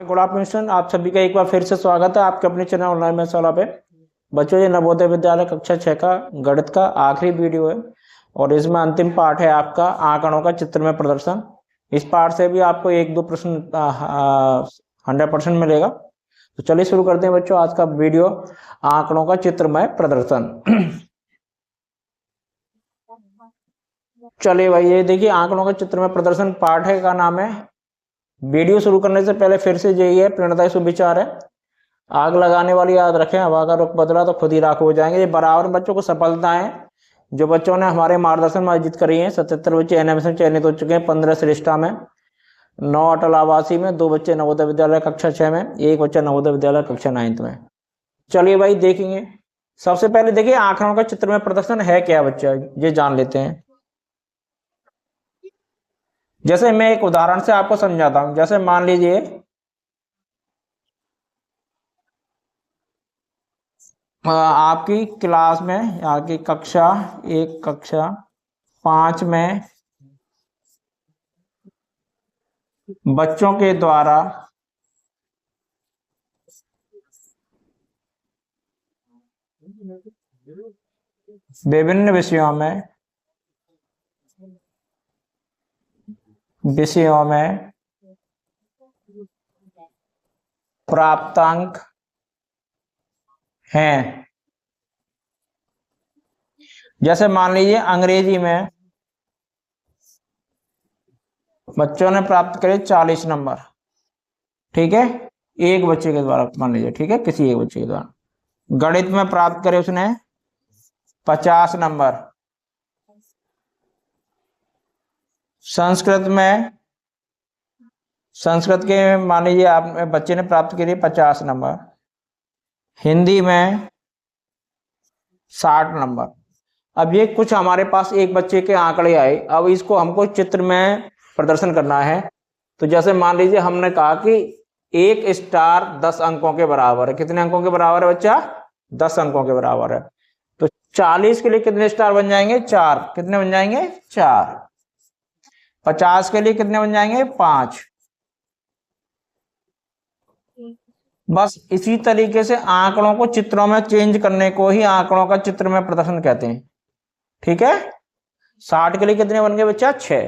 Good afternoon, आप सभी का एक बार फिर से स्वागत है आपके अपने चैनल ऑनलाइन में सवाल पे। बच्चों, ये नवोदय विद्यालय कक्षा 6 का गणित का आखिरी वीडियो है और इसमें अंतिम पार्ट है आपका आंकड़ों का चित्र में प्रदर्शन। इस पार्ट से भी आपको एक दो प्रश्न 100% मिलेगा। तो चलिए शुरू करते हैं बच्चों आज का वीडियो, आंकड़ों का चित्रमय प्रदर्शन। चलिए भाई, ये देखिए आंकड़ों का चित्रमय प्रदर्शन पार्ट है का नाम है। वीडियो शुरू करने से पहले फिर से यही है, प्रेरणादायी सुविचार है, आग लगाने वाली याद रखें, हवा का रुख बदला तो खुद ही राख हो जाएंगे। ये बराबर बच्चों को सफलताएं जो बच्चों ने हमारे मार्गदर्शन में अर्जित करी है। 77 बच्चे एनएमएस में चयनित हो चुके हैं, 15 श्रेष्ठा में, 9 अटल आवासी में, 2 बच्चे नवोदय विद्यालय कक्षा 6 में, 1 बच्चा नवोदय विद्यालय कक्षा 9 में। चलिए भाई देखेंगे, सबसे पहले देखिए आंकड़ों का चित्र में प्रदर्शन है क्या बच्चा, ये जान लेते हैं। जैसे मैं एक उदाहरण से आपको समझाता हूं। जैसे मान लीजिए आपकी क्लास में, आपकी कक्षा 1 कक्षा 5 में बच्चों के द्वारा विभिन्न विषयों में प्राप्तांक हैं। जैसे मान लीजिए अंग्रेजी में बच्चों ने प्राप्त करे 40 नंबर, ठीक है, एक बच्चे के द्वारा मान लीजिए, ठीक है, किसी एक बच्चे के द्वारा। गणित में प्राप्त करे उसने 50 नंबर, संस्कृत के मान लीजिए आप बच्चे ने प्राप्त करे 50 नंबर, हिंदी में 60 नंबर। अब ये कुछ हमारे पास एक बच्चे के आंकड़े आए, अब इसको हमको चित्र में प्रदर्शन करना है। तो जैसे मान लीजिए हमने कहा कि 1 स्टार 10 अंकों के बराबर है। कितने अंकों के बराबर है बच्चा? 10 अंकों के बराबर है। तो 40 के लिए कितने स्टार बन जाएंगे? 4। कितने बन जाएंगे? 4। 50 के लिए कितने बन जाएंगे? 5। बस इसी तरीके से आंकड़ों को चित्रों में चेंज करने को ही आंकड़ों का चित्र में प्रदर्शन कहते हैं, ठीक है। 60 के लिए कितने बन गए बच्चा? 6।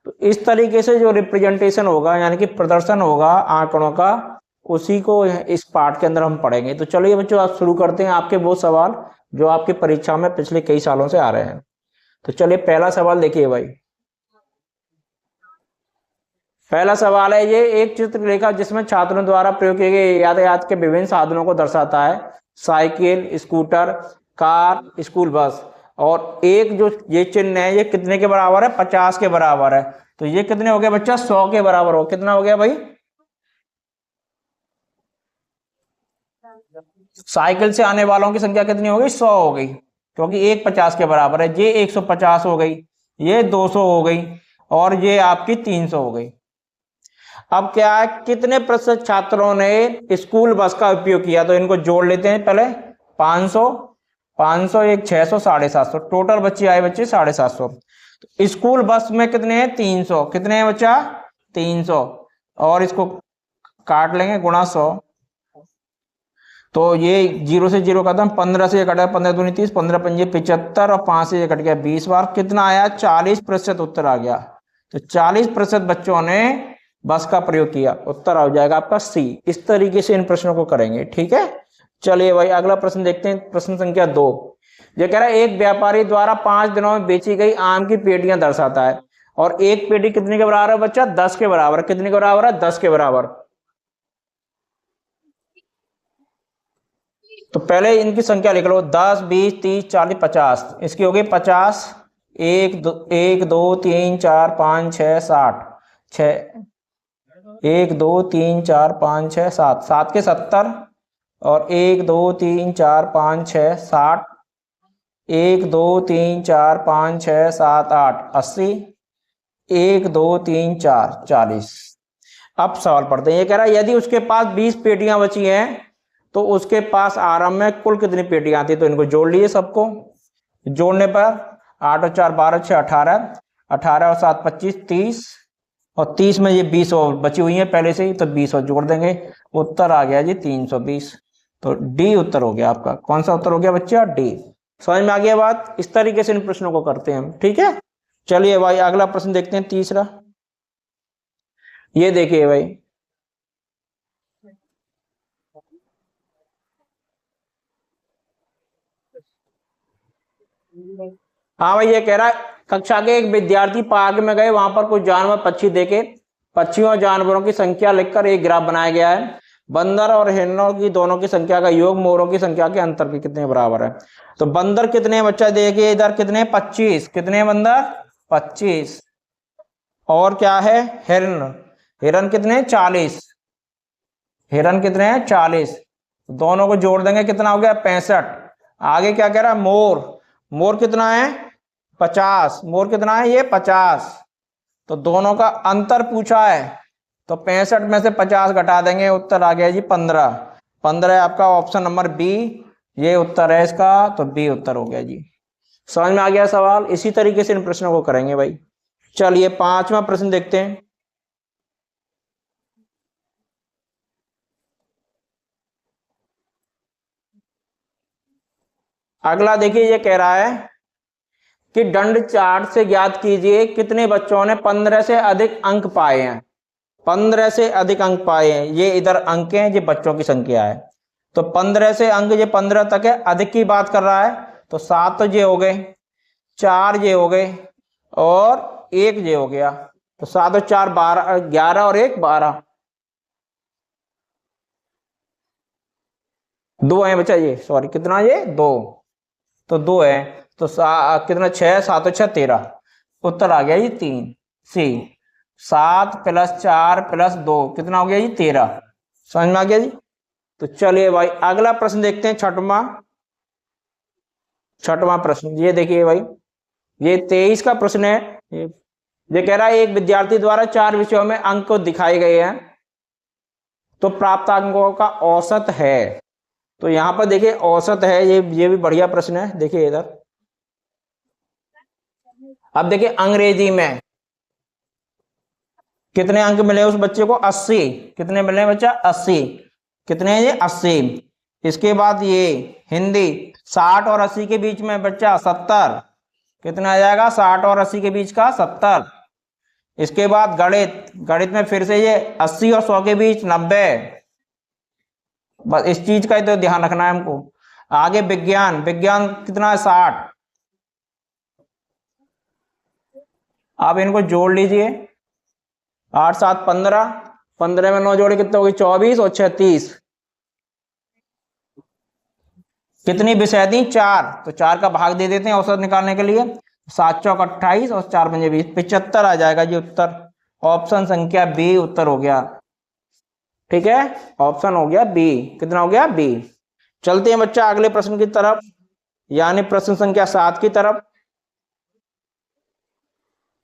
तो इस तरीके से जो रिप्रेजेंटेशन होगा, यानी कि प्रदर्शन होगा आंकड़ों का, उसी को इस पार्ट के अंदर हम पढ़ेंगे। तो चलिए बच्चों आप शुरू करते हैं आपके वो सवाल जो आपकी परीक्षा में पिछले कई सालों से आ रहे हैं। तो चलिए पहला सवाल देखिए भाई। पहला सवाल है, ये एक चित्ररेखा जिसमें छात्रों द्वारा प्रयोग किए गए यातायात के विभिन्न साधनों को दर्शाता है। Cycle, scooter, car, school bus. और एक जो ये चिन्ह है ये कितने के बराबर है? 50 के बराबर है। तो ये कितने हो गए बच्चा? 100 के बराबर हो। कितना हो गया भाई? साइकिल से आने वालों की संख्या कितनी हो गई? 100 हो गई, क्योंकि एक 50 के बराबर है। ये 150 हो गई, ये 200 हो गई, और ये आपकी 300 हो गई। अब क्या है, कितने प्रतिशत छात्रों ने स्कूल बस का उपयोग किया? तो इनको जोड़ लेते हैं पहले। 500, 500 एक 600, 750। टोटल बच्चे आए बच्चे 750। तो स्कूल बस में कितने हैं? 300। कितने हैं बच्चा? 300। और इसको काट लेंगे गुणा 100। तो ये 0 से 0 खत्म, 15 से ये कट गया, 15 दूनी 30, 15 पंजे 75, और 5 से ये कट गया 20 बार। कितना आया? 40% उत्तर आ गया। तो 40% बच्चों ने बस का प्रयोग किया। उत्तर आ जाएगा आपका सी। इस तरीके से इन प्रश्नों को करेंगे, ठीक है। चलिए भाई अगला प्रश्न देखते हैं, प्रश्न संख्या 2। ये कह रहा है एक व्यापारी द्वारा 5 दिनों में बेची गई आम की पेटियां दर्शाता है, और एक पेटी कितने के बराबर है बच्चा? 10 के बराबर। कितने के बराबर है? 10 के बराबर। तो पहले इनकी संख्या लिख लो, 10, 20, 30, 40, 50। इसकी हो गई 50। 1 2 3 4 5 6 7 6 1 2 3 4 5 6 7 7 के 70, और 1 2 3 4 5 6 60, 1 2 3 4 5 6 7 8 80, 1 2 3 4 40। अब सवाल पढ़ते हैं। ये कह रहा है यदि उसके पास 20 पेटियां बची हैं तो उसके पास आरंभ में कुल कितनी पेटियां आती? तो इनको जोड़ लीजिए सबको। जोड़ने पर 8 और 4 12, 6 18, 18 और 7 25, 30, और 30 में ये 20 और बची हुई है पहले से ही, तो 20 और जोड़ देंगे, उत्तर आ गया जी 320। तो डी उत्तर हो गया आपका। कौन सा उत्तर हो गया बच्चा? डी। समझ में आ गया बात? इस तरीके से इन प्रश्नों को करते हैं हम, ठीक है। चलिए भाई अगला प्रश्न देखते हैं, तीसरा। ये देखिए भाई, हाँ भाई, ये कह रहा है कक्षा के एक विद्यार्थी पार्क में गए, वहां पर कुछ जानवर पक्षी देखे। पक्षियों और जानवरों की संख्या लिखकर एक ग्राफ बनाया गया है। बंदर और हिरणों की दोनों की संख्या का योग मोरों की संख्या के अंतर के कितने बराबर है? तो बंदर कितने बच्चा देखिए इधर, कितने? 25। कितने बंदर? 25। और क्या है? हिरण। हिरण कितने? 40। हिरण कितने हैं? 40। दोनों को जोड़ देंगे, कितना हो गया? 65। आगे क्या कह रहा है? मोर। मोर कितना है? 50। मोर कितना है? ये 50। तो दोनों का अंतर पूछा है, तो 65 में से 50 घटा देंगे, उत्तर आ गया जी 15। 15 है आपका ऑप्शन नंबर बी, ये उत्तर है इसका, तो बी उत्तर हो गया जी। समझ में आ गया सवाल? इसी तरीके से इन प्रश्नों को करेंगे भाई। चलिए 5वां प्रश्न देखते हैं। अगला देखिए, ये कह रहा है कि दंड चार्ट से ज्ञात कीजिए कितने बच्चों ने 15 से अधिक अंक पाए हैं। 15 से अधिक अंक पाए हैं, ये इधर अंक हैं, ये बच्चों की संख्या है। तो 15 से अंक, ये 15 तक है, अधिक की बात कर रहा है। तो 7 तो ये हो गए, 4 ये हो गए, और 1 ये हो गया। तो 7 और 4 12, 11 और 1 12। 2 है बच्चा ये, सॉरी कितना? ये 2। तो 2 है, तो कितना? 6, 7 और 6 13। उत्तर आ गया ये 3, सी। 7 + 4 + 2 कितना हो गया जी? 13। समझ में आ गया जी? तो चलिए भाई अगला प्रश्न देखते हैं, छठवां प्रश्न। ये देखिए भाई, ये 23 का प्रश्न है। ये कह रहा है एक विद्यार्थी द्वारा 4 विषयों में अंक दिखाए गए हैं, तो प्राप्त अंकों का औसत है। तो यहां पर देखिए औसत है, ये भी बढ़िया प्रश्न है। देखिए इधर, अब देखिए अंग्रेजी में कितने अंक मिले उस बच्चे को? 80। कितने मिले बच्चा? 80। कितने हैं ये? 80। इसके बाद ये हिंदी, 60 और 80 के बीच में बच्चा 70। कितना आ जाएगा? 60 और 80 के बीच का 70। इसके बाद गणित, गणित में फिर से ये 80 और 100 के बीच 90। बस इस चीज का ही तो ध्यान रखना है हमको। आगे विज्ञान, विज्ञान कितना है? 60। आप इनको जोड़ लीजिए, 8 7 15, 15 में 9 जोड़े कितने हो गए? 24 और 6 30। कितनी विषय थी? 4। तो 4 का भाग दे देते हैं औसत निकालने के लिए। 7 चौक 28 और 4 पंजे 20, 75 आ जाएगा जी उत्तर। ऑप्शन संख्या बी उत्तर हो गया, ठीक है। ऑप्शन हो गया बी। कितना हो गया? बी। चलते हैं बच्चा अगले प्रश्न की तरफ, यानी प्रश्न संख्या 7 की तरफ।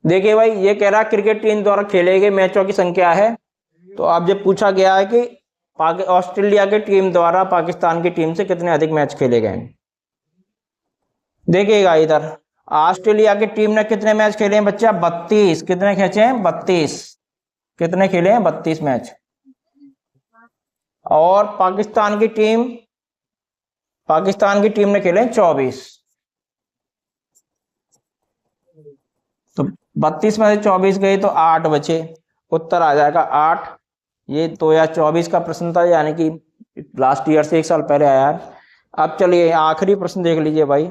देखिए भाई, ये कह रहा है क्रिकेट टीम द्वारा खेले गए मैचों की संख्या है। तो अब जब पूछा गया है कि ऑस्ट्रेलिया की टीम द्वारा पाकिस्तान की टीम से कितने अधिक मैच खेले गए। देखिएगा इधर, ऑस्ट्रेलिया की टीम ने कितने मैच खेले हैं बच्चा? 32। कितने खेचे हैं? 32। कितने खेले हैं? 32 मैच। और पाकिस्तान की टीम ने खेले 24। तो 32 में से 24 गए तो 8 बचे, उत्तर आ जाएगा 8। ये 2024 का प्रश्न था, यानी कि लास्ट ईयर से 1 साल पहले आया है। अब चलिए आखिरी प्रश्न देख लीजिए भाई,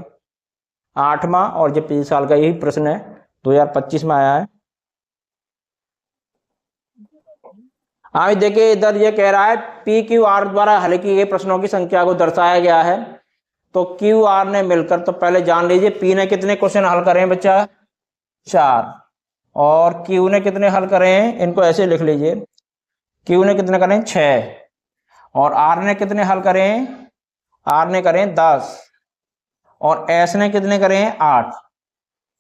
8वां, और जो पिछले साल का यही प्रश्न है, 2025 में आया है। हाँ देखिए इधर, ये कह रहा है पी क्यू आर द्वारा हल किए गए प्रश्नों की संख्या को दर्शाया गया है। तो क्यू आर ने मिलकर, तो पहले जान लीजिए पी ने कितने क्वेश्चन हल करे हैं बच्चा? 4। और क्यू ने कितने हल करे हैं? इनको ऐसे लिख लीजिए, क्यू ने कितने करे हैं? 6। और आर ने कितने हल करे हैं? आर ने करे हैं 10। और एस ने कितने करे हैं? 8।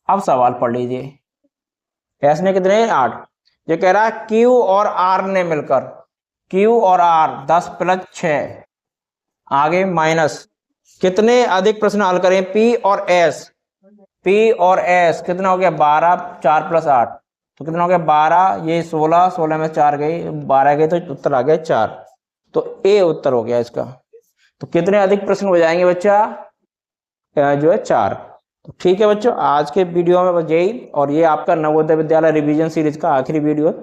अब सवाल पढ़ लीजिए, एस ने कितने? 8। ये कह रहा है क्यू और आर ने मिलकर, क्यू और आर 10 + 6, आगे माइनस, कितने अधिक प्रश्न हल करें? पी और एस। पी और एस कितना हो गया? 12, 4 + 8, तो कितना हो गया 12, ये 16, 16 में 4 गई, 12 गई, तो उत्तर आ गया 4। तो ए उत्तर हो गया इसका। तो कितने अधिक प्रश्न हो जाएंगे बच्चा, जो है 4। तो ठीक है बच्चों, आज के वीडियो में बस यही, और ये आपका नवोदय विद्यालय रिवीजन सीरीज का आखिरी वीडियो है।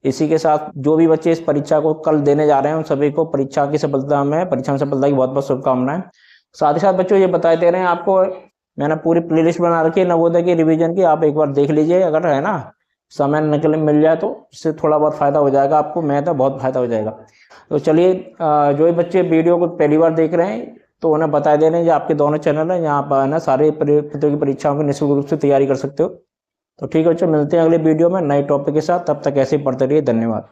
इसी के साथ जो भी बच्चे इस परीक्षा को कल देने जा रहे हैं उन सभी को परीक्षा की सफलता में, परीक्षा में सफलता की बहुत बहुत शुभकामनाएं। साथ ही साथ बच्चों ये बताए दे रहे हैं आपको, मैंने पूरी प्लेलिस्ट बना रखी है नवोदय की रिवीजन की, आप एक बार देख लीजिए, अगर है ना समय निकल मिल जाए तो इससे थोड़ा बहुत फायदा हो जाएगा आपको, मैं तो बहुत फायदा हो जाएगा। तो चलिए, जो भी बच्चे वीडियो को पहली बार देख रहे हैं तो उन्हें बता दे रहे हैं, जो आपके दोनों चैनल हैं, यहाँ पर ना सारे प्रतियोगी परीक्षाओं की निःशुल्क रूप से तैयारी कर सकते हो। तो ठीक है बच्चों, मिलते हैं अगले वीडियो में नए टॉपिक के साथ, तब तक ऐसे ही पढ़ते रहिए। धन्यवाद।